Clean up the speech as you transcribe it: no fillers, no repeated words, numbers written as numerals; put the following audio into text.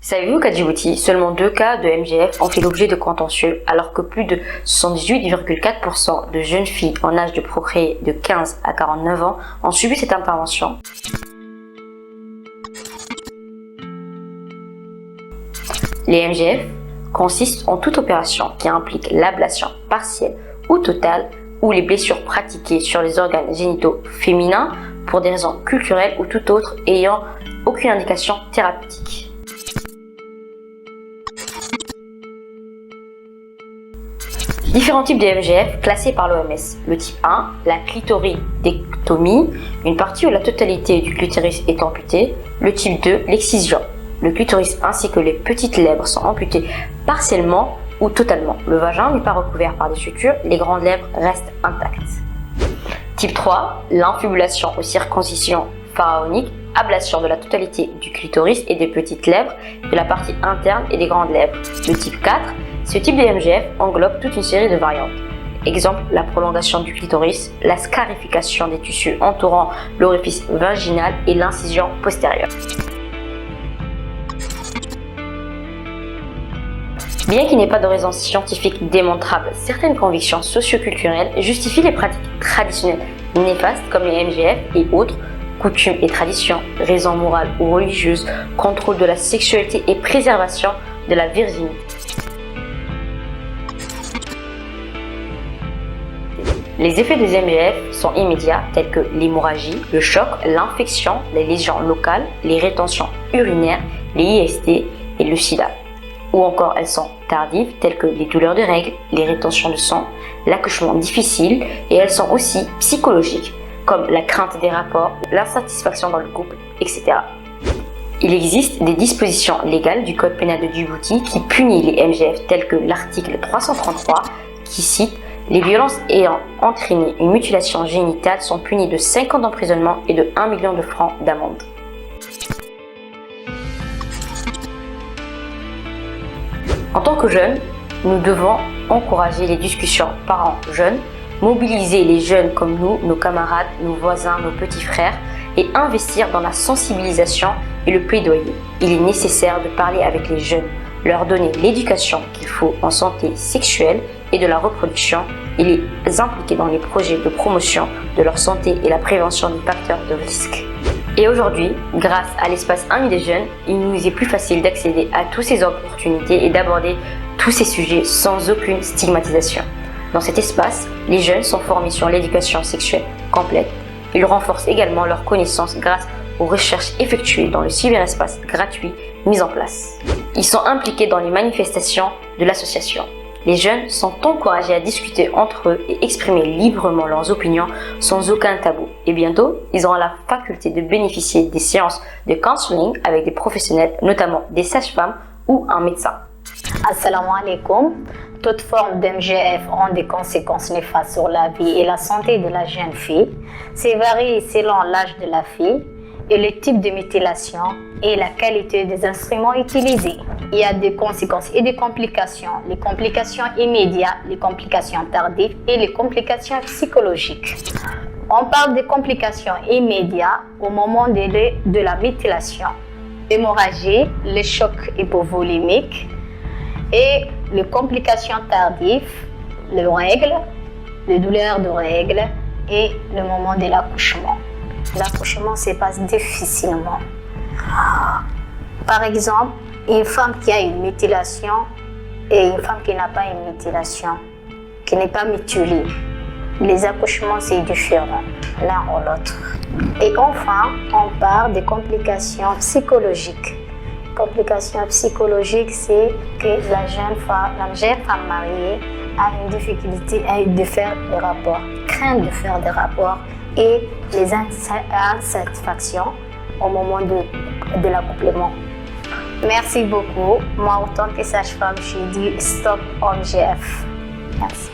Savez-vous qu'à Djibouti, seulement 2 cas de MGF ont fait l'objet de contentieux, alors que plus de 78,4% de jeunes filles en âge de procréer de 15 à 49 ans ont subi cette intervention? Les MGF consistent en toute opération qui implique l'ablation partielle ou totale ou les blessures pratiquées sur les organes génitaux féminins pour des raisons culturelles ou tout autre ayant aucune indication thérapeutique. Différents types de MGF classés par l'OMS. Le type 1, la clitoridectomie, une partie ou la totalité du clitoris est amputée. Le type 2, l'excision. Le clitoris ainsi que les petites lèvres sont amputés partiellement ou totalement. Le vagin n'est pas recouvert par des sutures, les grandes lèvres restent intactes. Type 3, l'infibulation ou circoncision pharaonique, ablation de la totalité du clitoris et des petites lèvres, de la partie interne et des grandes lèvres. Le type 4, ce type de MGF englobe toute une série de variantes. Exemple, la prolongation du clitoris, la scarification des tissus entourant l'orifice vaginal et l'incision postérieure. Bien qu'il n'y ait pas de raison scientifique démontrable, certaines convictions socio-culturelles justifient les pratiques traditionnelles néfastes comme les MGF et autres, coutumes et traditions, raisons morales ou religieuses, contrôle de la sexualité et préservation de la virginité. Les effets des MGF sont immédiats tels que l'hémorragie, le choc, l'infection, les lésions locales, les rétentions urinaires, les IST et le sida. Ou encore elles sont tardives telles que les douleurs de règles, les rétentions de sang, l'accouchement difficile et elles sont aussi psychologiques comme la crainte des rapports, l'insatisfaction dans le couple, etc. Il existe des dispositions légales du Code pénal de Djibouti qui punit les MGF telles que l'article 333 qui cite « Les violences ayant entraîné une mutilation génitale sont punies de 5 ans d'emprisonnement et de 1 million de francs d'amende ». En tant que jeunes, nous devons encourager les discussions parents-jeunes, mobiliser les jeunes comme nous, nos camarades, nos voisins, nos petits frères et investir dans la sensibilisation et le plaidoyer. Il est nécessaire de parler avec les jeunes, leur donner l'éducation qu'il faut en santé sexuelle et de la reproduction et les impliquer dans les projets de promotion de leur santé et la prévention des facteurs de risque. Et aujourd'hui, grâce à l'espace Amis des jeunes, il nous est plus facile d'accéder à toutes ces opportunités et d'aborder tous ces sujets sans aucune stigmatisation. Dans cet espace, les jeunes sont formés sur l'éducation sexuelle complète. Ils renforcent également leurs connaissances grâce aux recherches effectuées dans le cyberespace gratuit mis en place. Ils sont impliqués dans les manifestations de l'association. Les jeunes sont encouragés à discuter entre eux et exprimer librement leurs opinions sans aucun tabou. Et bientôt, ils auront la faculté de bénéficier des séances de counseling avec des professionnels, notamment des sages-femmes ou un médecin. Assalamu alaikum. Toute forme d'MGF ont des conséquences néfastes sur la vie et la santé de la jeune fille. C'est varie selon l'âge de la fille et le type de mutilation et la qualité des instruments utilisés. Il y a des conséquences et des complications. Les complications immédiates, les complications tardives et les complications psychologiques. On parle des complications immédiates au moment de la mutilation. L'hémorragie, le choc hypovolimique et les complications tardives, les règles, les douleurs de règles et le moment de l'accouchement. L'accouchement se passe difficilement. Par exemple, une femme qui a une mutilation et une femme qui n'a pas une mutilation, qui n'est pas mutilée. Les accouchements, c'est différent, l'un ou l'autre. Et enfin, on parle des complications psychologiques. Complications psychologiques, c'est que la jeune femme mariée a une difficulté de faire des rapports, craint de faire des rapports et les insatisfactions au moment de l'accouplement. Merci beaucoup. Moi, en tant que sage-femme, je dis stop MGF. Merci.